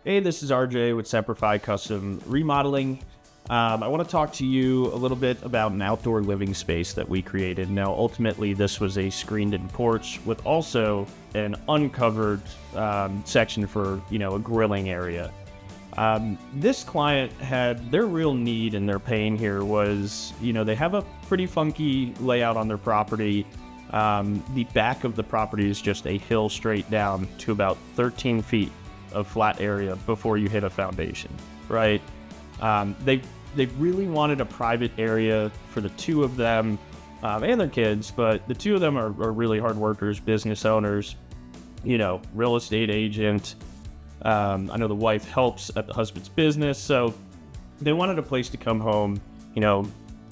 Hey, this is RJ with Semper Fi Custom Remodeling. I want to talk to you a little bit about an outdoor living space that we created. Now, ultimately, this was a screened-in porch with also an uncovered section for, a grilling area. This client had their real need and their pain here was, they have a pretty funky layout on their property. The back of the property is just a hill straight down to about 13 feet of flat area before you hit a foundation, right? They really wanted a private area for the two of them and their kids, but the two of them are really hard workers, business owners, real estate agent. I know the wife helps at the husband's business, so they wanted a place to come home,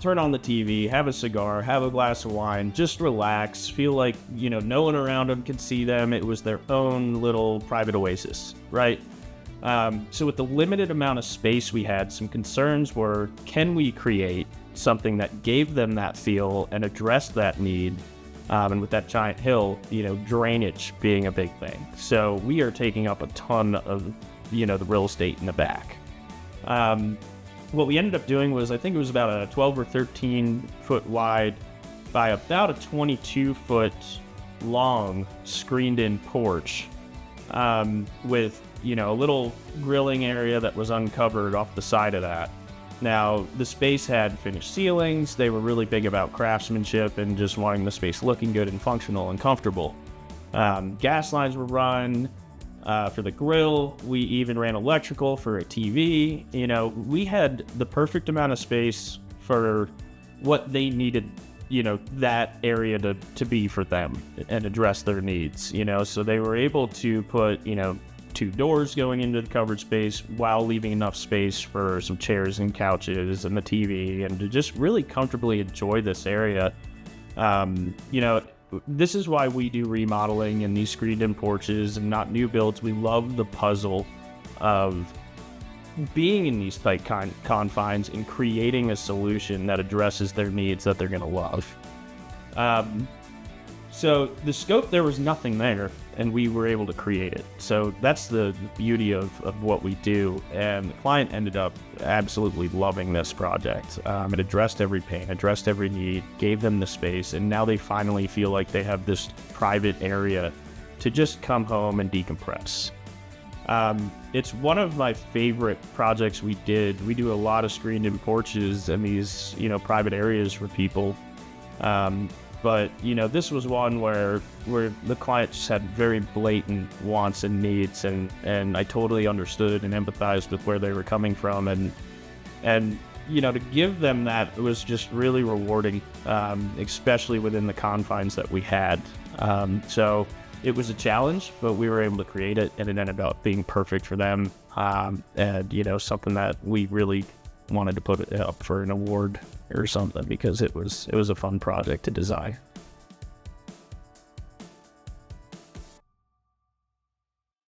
turn on the TV, have a cigar, have a glass of wine, just relax, feel like, no one around them could see them. It was their own little private oasis, right? So with the limited amount of space we had, some concerns were, can we create something that gave them that feel and addressed that need? And with that giant hill, drainage being a big thing. So we are taking up a ton of, the real estate in the back. What we ended up doing was, I think it was about a 12 or 13 foot wide by about a 22 foot long screened in porch with, a little grilling area that was uncovered off the side of that. Now, the space had finished ceilings. They were really big about craftsmanship and just wanting the space looking good and functional and comfortable. Gas lines were run. For the grill, we even ran electrical for a TV. We had the perfect amount of space for what they needed, that area to be for them and address their needs, so they were able to put, two doors going into the covered space while leaving enough space for some chairs and couches and the TV and to just really comfortably enjoy this area. This is why we do remodeling and these screened-in porches and not new builds. We love the puzzle of being in these tight confines and creating a solution that addresses their needs that they're going to love. So the scope, there was nothing there, and we were able to create it. So that's the beauty of what we do, and the client ended up absolutely loving this project. It addressed every pain, addressed every need, gave them the space, and now they finally feel like they have this private area to just come home and decompress. It's one of my favorite projects we did. We do a lot of screened-in porches and these, private areas for people. But, this was one where the client just had very blatant wants and needs, and I totally understood and empathized with where they were coming from. And to give them that, it was just really rewarding, especially within the confines that we had. So it was a challenge, but we were able to create it, and it ended up being perfect for them. And, something that we really wanted to put it up for an award or something because it was a fun project to design.